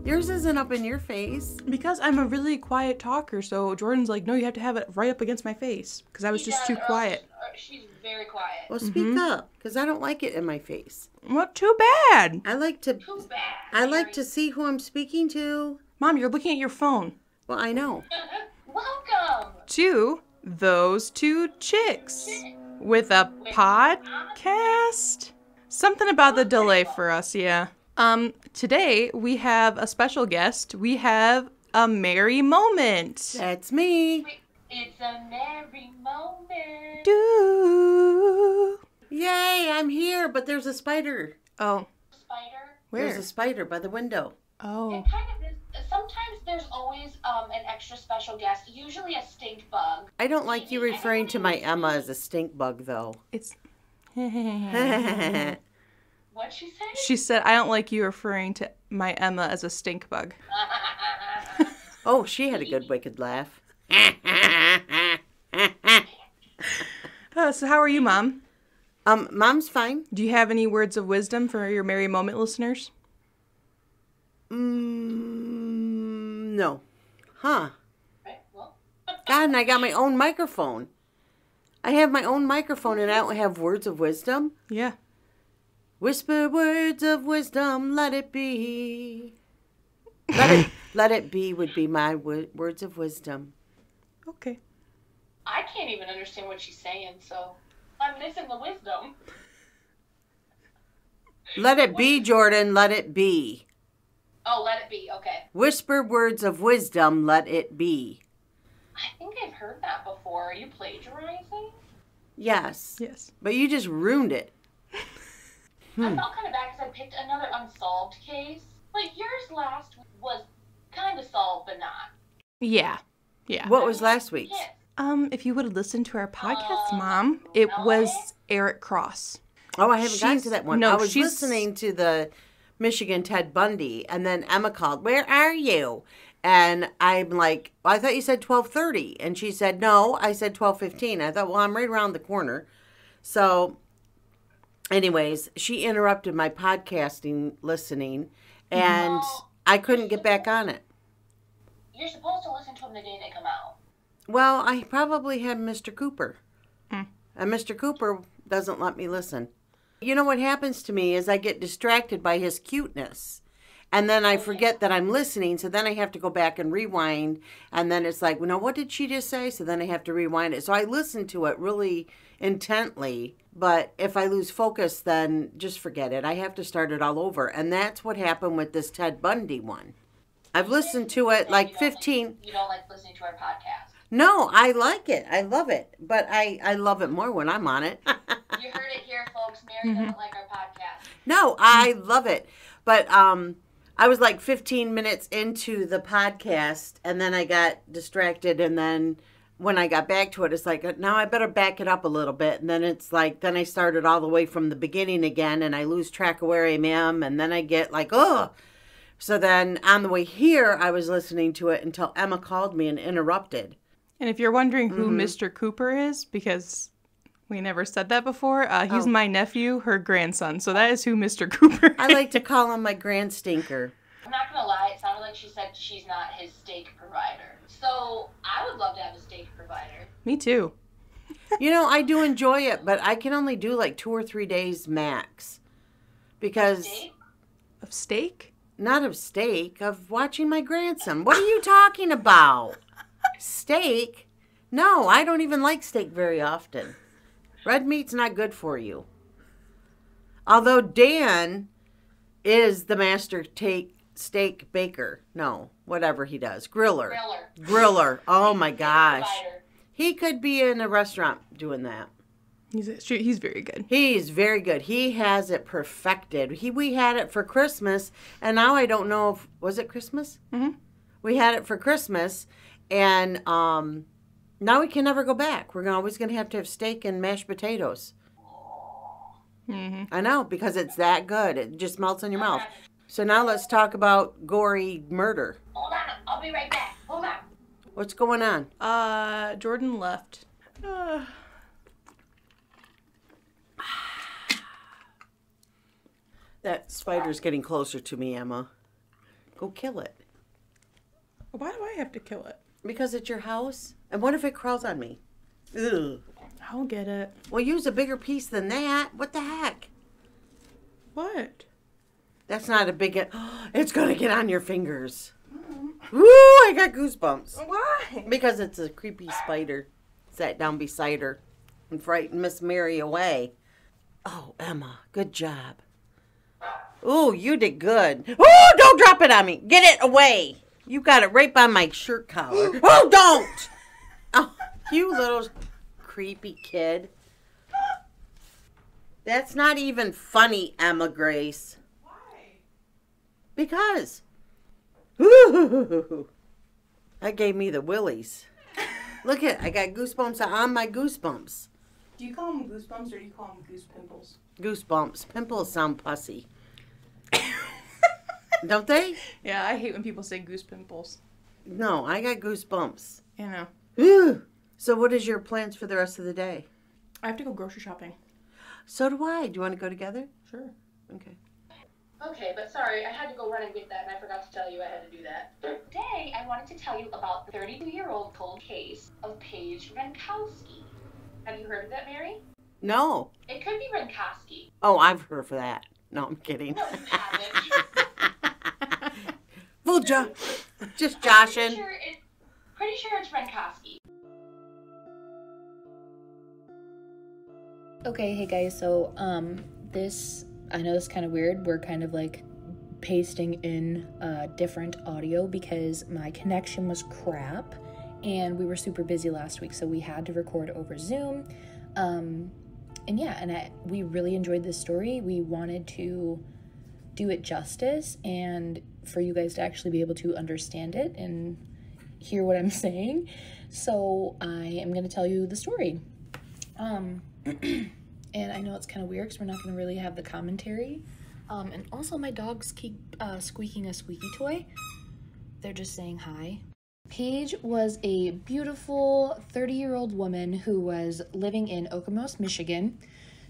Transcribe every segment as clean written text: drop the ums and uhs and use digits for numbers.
Yours isn't up in your face. Because I'm a really quiet talker, so Jordan's like, no, you have to have it right up against my face. Because I was just too quiet. She's very quiet. Well, speak up, because I don't like it in my face. Well, too bad. I like to. Too bad. I like to see who I'm speaking to. Mom, you're looking at your phone. Well, I know. Welcome To Those Two Chicks with a podcast. Something about the delay for us, yeah. Today we have a special guest. We have a merry moment. That's me. It's a merry moment. Do. Yay, I'm here, but there's a spider. Oh. Spider? Where? There's a spider by the window. Oh. It kind of is. Sometimes there's always an extra special guest, usually a stink bug. I don't like you referring to my Emma as a stink bug, though. It's. What'd she say? She said, I don't like you referring to my Emma as a stink bug. Oh, she had a good wicked laugh. So how are you, Mom? Mom's fine. Do you have any words of wisdom for your merry moment listeners? No. Huh. Right, well. God, and I got my own microphone. I have my own microphone and I don't have words of wisdom. Yeah. Whisper words of wisdom, let it be. Let it be would be my words of wisdom. Okay. I can't even understand what she's saying, so I'm missing the wisdom. Let it be, Jordan, let it be. Oh, let it be, okay. Whisper words of wisdom, let it be. I think I've heard that before. Are you plagiarizing? Yes. Yes. But you just ruined it. I felt kind of bad because I picked another unsolved case. But yours last week was kind of solved, but not. Yeah. Yeah. What was last week's? Yes. If you would have listened to our podcast, Mom, it was Eric Cross. Oh, I haven't gotten to that one. No, I was listening to the Michigan Ted Bundy, and then Emma called, "Where are you?" And I'm like, well, I thought you said 12:30. And she said, no, I said 12:15. I thought, well, I'm right around the corner. So anyways, she interrupted my podcasting listening, and I couldn't get back on it. You're supposed to listen to them the day they come out. Well, I probably had Mr. Cooper. And Mr. Cooper doesn't let me listen. You know what happens to me is I get distracted by his cuteness. And then I forget that I'm listening, so then I have to go back and rewind. And then it's like, well, no, what did she just say? So then I have to rewind it. So I listen to it really intently. But if I lose focus, then just forget it. I have to start it all over. And that's what happened with this Ted Bundy one. I've listened to it like 15. You don't like listening to our podcast. No, I like it. I love it. But I love it more when I'm on it. You heard it here, folks. Mary doesn't like our podcast. No, I love it. But I was like 15 minutes into the podcast, and then I got distracted, and then when I got back to it, it's like, now I better back it up a little bit. And then it's like, then I started all the way from the beginning again, and I lose track of where I am, and then I get like, oh. So then on the way here, I was listening to it until Emma called me and interrupted. And if you're wondering who Mr. Cooper is, because we never said that before, he's my nephew, her grandson. So that is who Mr. Cooper is. I like to call him my grand stinker. I'm not going to lie. It sounded like she said she's not his steak provider. So I would love to have a steak provider. Me too. You know, I do enjoy it, but I can only do like 2 or 3 days max. Because... Steak? Of steak? Not of steak, of watching my grandson. What are you talking about? Steak? No, I don't even like steak very often. Red meat's not good for you. Although Dan is the master steak baker. No, whatever he does. Griller. Griller. Oh my gosh. He could be in a restaurant doing that. He's very good. He's very good. He has it perfected. We had it for Christmas, and now I don't know if, was it Christmas? Mm-hmm. We had it for Christmas, and now we can never go back. We're always going to have steak and mashed potatoes. Mm-hmm. I know, because it's that good. It just melts in your mouth. So now let's talk about gory murder. Hold on. I'll be right back. Hold on. What's going on? Jordan left. That spider's getting closer to me, Emma. Go kill it. Why do I have to kill it? Because it's your house. And what if it crawls on me? Ugh. I'll get it. Well, use a bigger piece than that. What the heck? What? That's not a big... It's going to get on your fingers. Woo, I got goosebumps. Why? Because it's a creepy spider. Sat down beside her and frightened Miss Mary away. Oh, Emma, good job. Ooh, you did good. Oh, don't drop it on me. Get it away. You got it right by my shirt collar. Oh, don't. Oh, you little creepy kid. That's not even funny, Emma Grace. Why? Because. Ooh, that gave me the willies. Look at, I got goosebumps on my goosebumps. Do you call them goosebumps or do you call them goose pimples? Goosebumps. Pimples sound pussy. Don't they? Yeah, I hate when people say goose pimples. No, I got goosebumps. You know. Ooh. So what is your plans for the rest of the day? I have to go grocery shopping. So do I. Do you want to go together? Sure. Okay. Okay, but sorry, I had to go run and get that, and I forgot to tell you I had to do that. Today, I wanted to tell you about the 32-year-old cold case of Paige Renkoski. Have you heard of that, Mary? No. It could be Renkoski. Oh, I've heard for that. No, I'm kidding. No, you haven't. Fooled ya. Just joshing. Pretty sure it's Renkoski. Okay, hey guys, so I know this is kind of weird. We're kind of like pasting in different audio because my connection was crap and we were super busy last week, so we had to record over Zoom. We really enjoyed this story. We wanted to do it justice and for you guys to actually be able to understand it and hear what I'm saying. So I am going to tell you the story. And I know it's kind of weird because we're not going to really have the commentary. And also my dogs keep squeaking a squeaky toy. They're just saying hi. Paige was a beautiful 30-year-old woman who was living in Okemos, Michigan.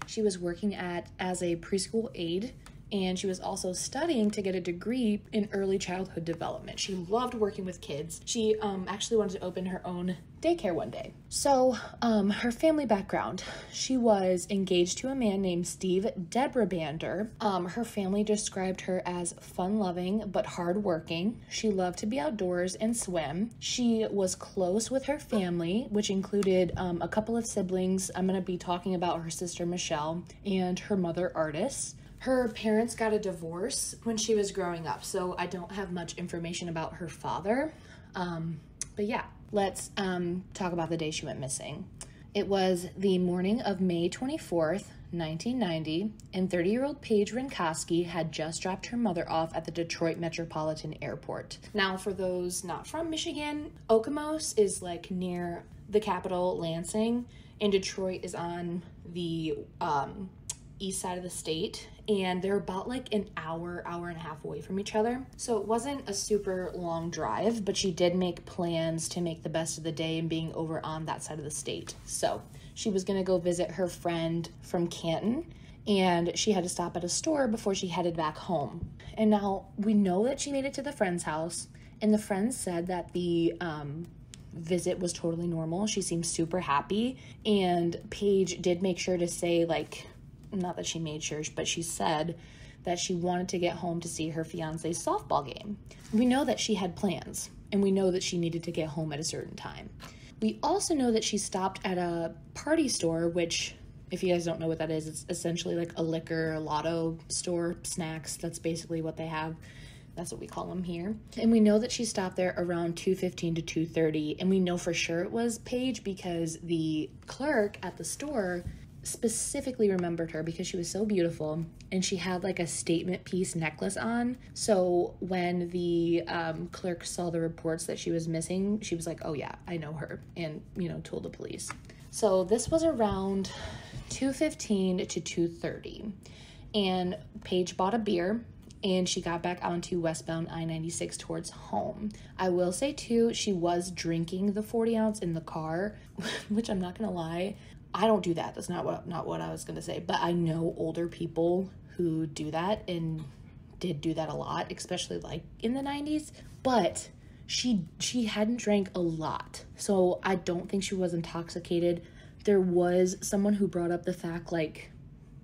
She was working as a preschool aide, and she was also studying to get a degree in early childhood development. She loved working with kids. She actually wanted to open her own daycare one day. So her family background, she was engaged to a man named Steve Debrabander. Her family described her as fun-loving but hard-working. She loved to be outdoors and swim. She was close with her family, which included a couple of siblings. I'm going to be talking about her sister Michelle and her mother Artis. Her parents got a divorce when she was growing up, so I don't have much information about her father. But yeah, let's talk about the day she went missing. It was the morning of May 24th, 1990, and 30-year-old Paige Renkoski had just dropped her mother off at the Detroit Metropolitan Airport. Now, for those not from Michigan, Okemos is like near the capital, Lansing, and Detroit is on the east side of the state, and they're about like an hour and a half away from each other. So it wasn't a super long drive, but she did make plans to make the best of the day and being over on that side of the state. So she was gonna go visit her friend from Canton, and she had to stop at a store before she headed back home. And now we know that she made it to the friend's house, and the friend said that the visit was totally normal. She seemed super happy, and Paige did make sure to say, like, not that she made sure, but she said that she wanted to get home to see her fiance's softball game. We know that she had plans, and we know that she needed to get home at a certain time. We also know that she stopped at a party store, which, if you guys don't know what that is, it's essentially like a liquor, lotto store, snacks. That's basically what they have. That's what we call them here. And we know that she stopped there around 2:15 to 2:30, and we know for sure it was Paige because the clerk at the store specifically remembered her because she was so beautiful and she had like a statement piece necklace on. So when the clerk saw the reports that she was missing, she was like, oh yeah, I know her, and told the police. So this was around 2:15 to 2:30, and Paige bought a beer and she got back onto westbound I-96 towards home. I will say too, she was drinking the 40 ounce in the car, which I'm not gonna lie, I don't do that. That's not what I was gonna say. But I know older people who do that, and did do that a lot, especially like in the 90s, but she hadn't drank a lot. So I don't think she was intoxicated. There was someone who brought up the fact, like,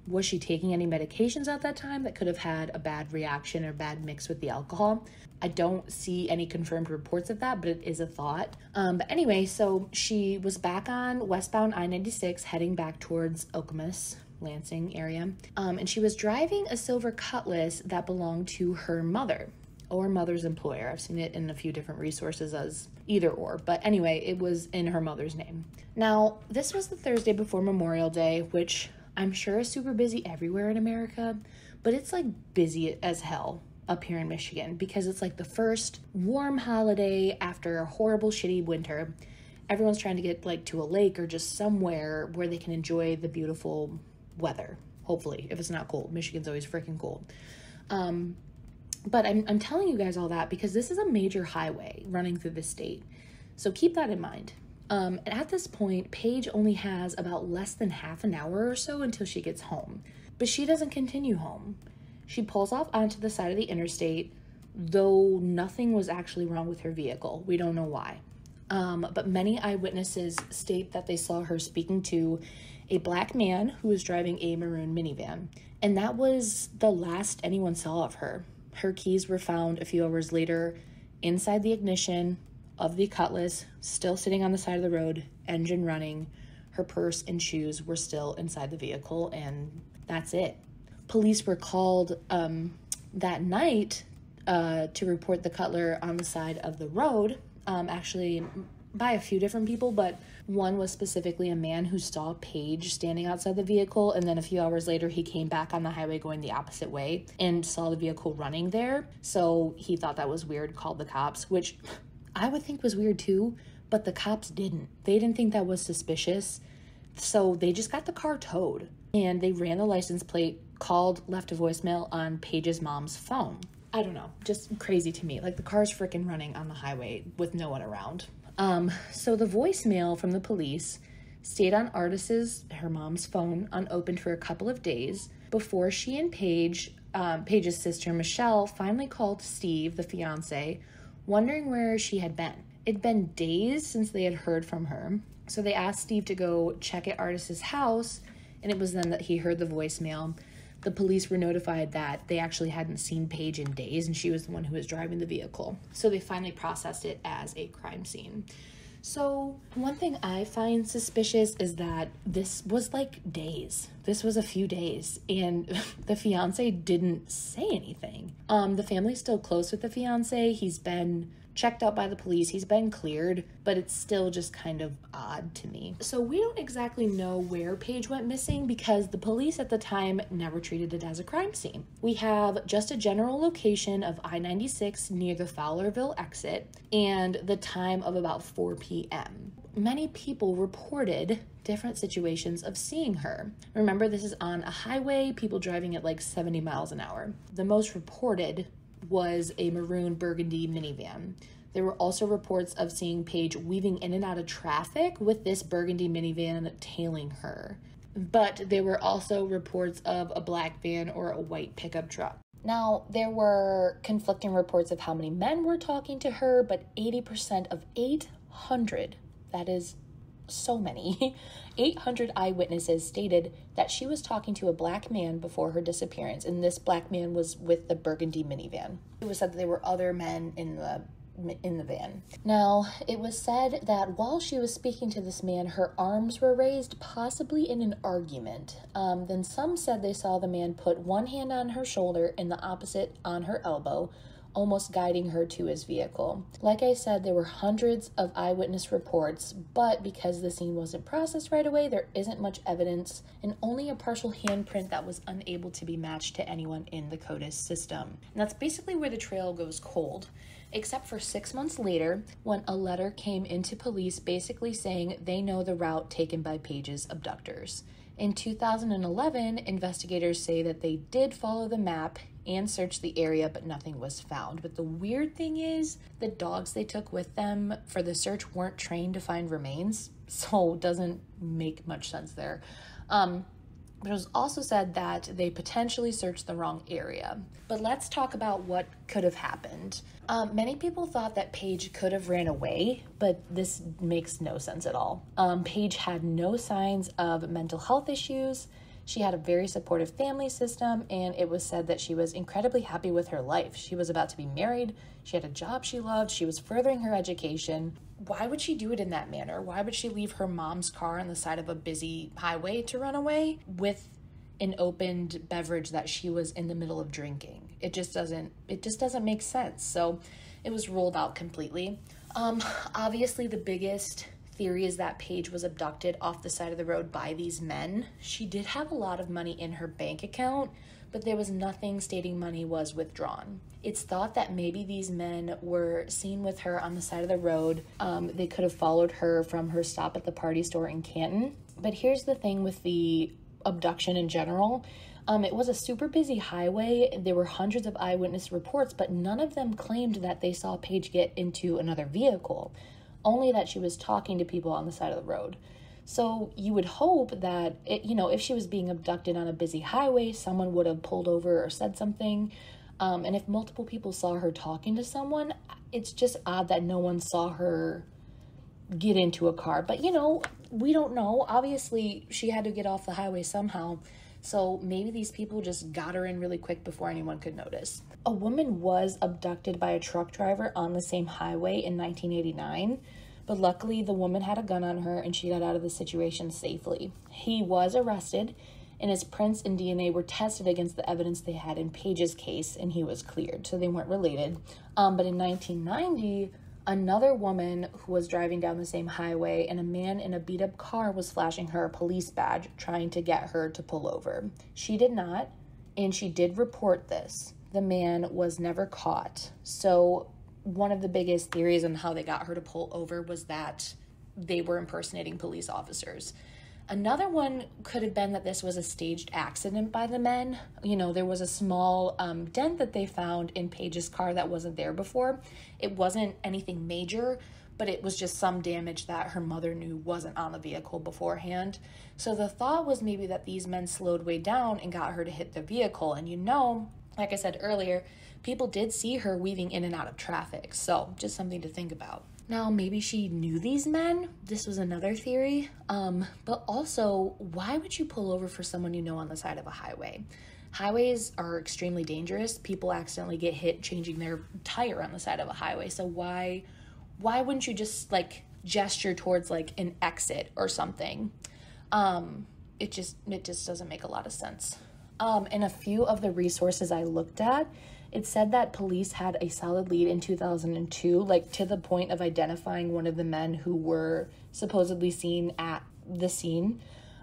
was she taking any medications at that time that could have had a bad reaction or bad mix with the alcohol? I don't see any confirmed reports of that, but it is a thought. But anyway, so she was back on westbound I-96 heading back towards Okemos, Lansing area. And she was driving a silver Cutlass that belonged to her mother or mother's employer. I've seen it in a few different resources as either or, but anyway, it was in her mother's name. Now, this was the Thursday before Memorial Day, which I'm sure is super busy everywhere in America, but it's like busy as hell up here in Michigan because it's like the first warm holiday after a horrible, shitty winter. Everyone's trying to get like to a lake or just somewhere where they can enjoy the beautiful weather. Hopefully, if it's not cold. Michigan's always freaking cold. But I'm telling you guys all that because this is a major highway running through the state. So keep that in mind. And at this point, Paige only has about less than half an hour or so until she gets home. But she doesn't continue home. She pulls off onto the side of the interstate, though nothing was actually wrong with her vehicle. We don't know why. But many eyewitnesses state that they saw her speaking to a black man who was driving a maroon minivan. And that was the last anyone saw of her. Her keys were found a few hours later inside the ignition of the Cutlass, still sitting on the side of the road, engine running. Her purse and shoes were still inside the vehicle, and that's it. Police were called that night to report the Cutlass on the side of the road, actually by a few different people, but one was specifically a man who saw Paige standing outside the vehicle, and then a few hours later he came back on the highway going the opposite way and saw the vehicle running there. So he thought that was weird, called the cops, which I would think was weird too, but the cops didn't. They didn't think that was suspicious, so they just got the car towed, and they ran the license plate, called, left a voicemail on Paige's mom's phone. I don't know, just crazy to me. Like, the car's freaking running on the highway with no one around. So the voicemail from the police stayed on Artis's, her mom's phone, unopened for a couple of days before she and Paige, Paige's sister Michelle, finally called Steve, the fiance, wondering where she had been. It'd been days since they had heard from her, so they asked Steve to go check at Artis's house, and it was then that he heard the voicemail. The police were notified that they actually hadn't seen Paige in days, and she was the one who was driving the vehicle. So they finally processed it as a crime scene. So one thing I find suspicious is that this was like days. This was a few days, and the fiance didn't say anything. The family's still close with the fiance. He's been checked out by the police. He's been cleared, but it's still just kind of odd to me. So we don't exactly know where Paige went missing because the police at the time never treated it as a crime scene. We have just a general location of I-96 near the Fowlerville exit and the time of about 4 p.m. Many people reported different situations of seeing her. Remember, this is on a highway, people driving at like 70 miles an hour. The most reported was a maroon burgundy minivan. There were also reports of seeing Paige weaving in and out of traffic with this burgundy minivan tailing her. But there were also reports of a black van or a white pickup truck. Now, there were conflicting reports of how many men were talking to her, but 80% of 800, that is so many, 800 eyewitnesses stated that she was talking to a black man before her disappearance, and this black man was with the burgundy minivan. It was said that there were other men in the van. Now, it was said that while she was speaking to this man, her arms were raised, possibly in an argument. Then some said they saw the man put one hand on her shoulder and the opposite on her elbow, almost guiding her to his vehicle. Like I said, there were hundreds of eyewitness reports, but because the scene wasn't processed right away, there isn't much evidence and only a partial handprint that was unable to be matched to anyone in the CODIS system. And that's basically where the trail goes cold, except for 6 months later when a letter came into police basically saying they know the route taken by Paige's abductors. In 2011, investigators say that they did follow the map and search the area, but nothing was found. But the weird thing is, the dogs they took with them for the search weren't trained to find remains, so it doesn't make much sense there. But it was also said that they potentially searched the wrong area. But let's talk about what could have happened. Many people thought that Paige could have ran away, but this makes no sense at all. Paige had no signs of mental health issues. She had a very supportive family system, and it was said that she was incredibly happy with her life. She was about to be married. She had a job she loved. She was furthering her education. Why would she do it in that manner? Why would she leave her mom's car on the side of a busy highway to run away with an opened beverage that she was in the middle of drinking? It just doesn't make sense. So it was ruled out completely. Obviously the biggest theory is that Paige was abducted off the side of the road by these men. She did have a lot of money in her bank account, but there was nothing stating money was withdrawn. It's thought that maybe these men were seen with her on the side of the road. They could have followed her from her stop at the party store in Canton. But here's the thing with the abduction in general. It was a super busy highway. There were hundreds of eyewitness reports, but none of them claimed that they saw Paige get into another vehicle, only that she was talking to people on the side of the road. So you would hope that, if she was being abducted on a busy highway, someone would have pulled over or said something. And if multiple people saw her talking to someone, it's just odd that no one saw her get into a car. But, we don't know. Obviously, she had to get off the highway somehow. So maybe these people just got her in really quick before anyone could notice. A woman was abducted by a truck driver on the same highway in 1989. But luckily, the woman had a gun on her and she got out of the situation safely. He was arrested, and his prints and DNA were tested against the evidence they had in Paige's case, and he was cleared, so they weren't related. But in 1990, another woman who was driving down the same highway, and a man in a beat-up car was flashing her a police badge, trying to get her to pull over. She did not, and she did report this. The man was never caught. So one of the biggest theories on how they got her to pull over was that they were impersonating police officers. Another one could have been that this was a staged accident by the men. There was a small dent that they found in Paige's car that wasn't there before. It wasn't anything major, but it was just some damage that her mother knew wasn't on the vehicle beforehand. So the thought was maybe that these men slowed way down and got her to hit the vehicle. And like I said earlier, people did see her weaving in and out of traffic. So just something to think about. Now, maybe she knew these men. This was another theory. But also, why would you pull over for someone you know on the side of a highway? Highways are extremely dangerous. People accidentally get hit changing their tire on the side of a highway. So why wouldn't you just gesture towards an exit or something? It just doesn't make a lot of sense. In a few of the resources I looked at, it said that police had a solid lead in 2002, to the point of identifying one of the men who were supposedly seen at the scene.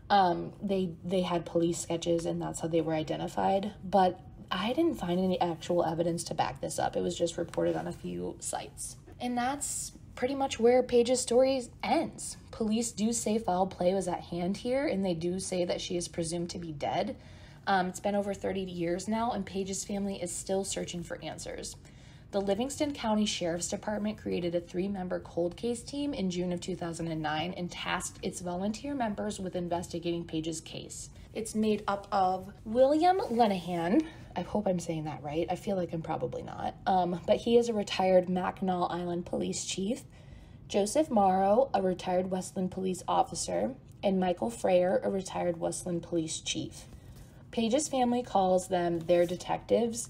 They had police sketches, and that's how they were identified. But I didn't find any actual evidence to back this up. It was just reported on a few sites. And that's pretty much where Paige's story ends. Police do say foul play was at hand here, and they do say that she is presumed to be dead. It's been over 30 years now, and Paige's family is still searching for answers. The Livingston County Sheriff's Department created a 3-member cold case team in June of 2009 and tasked its volunteer members with investigating Paige's case. It's made up of William Lenahan. I hope I'm saying that right. I feel like I'm probably not. But he is a retired Mackinac Island police chief. Joseph Morrow, a retired Westland police officer. And Michael Freyer, a retired Westland police chief. Paige's family calls them their detectives.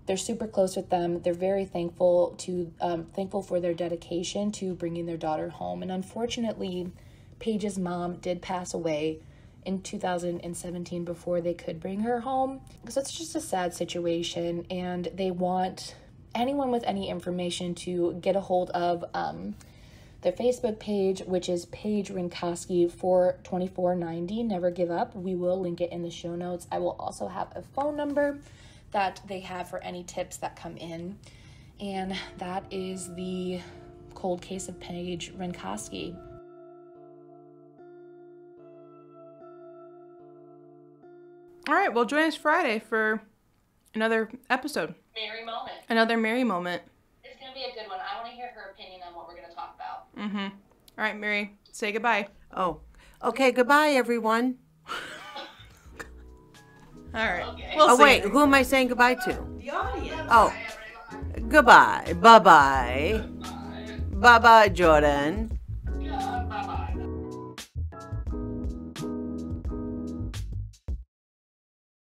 They're super close with them. They're very thankful for their dedication to bringing their daughter home. And unfortunately, Paige's mom did pass away in 2017 before they could bring her home. So it's just a sad situation, and they want anyone with any information to get a hold of their Facebook page, which is Paige Renkoski for 2490. Never give up. We will link it in the show notes. I will also have a phone number that they have for any tips that come in. And that is the cold case of Paige Renkoski. All right, well, join us Friday for another episode. Merry moment. Another merry moment. It's going to be a good one. I want to hear her opinion on what we're going to talk about. All right, Mary, say goodbye. Oh, okay. Goodbye, everyone. All right. Okay. We'll Oh, see. wait. Who am I saying goodbye to? The audience. Oh. Goodbye. Bye-bye. Bye-bye, Jordan.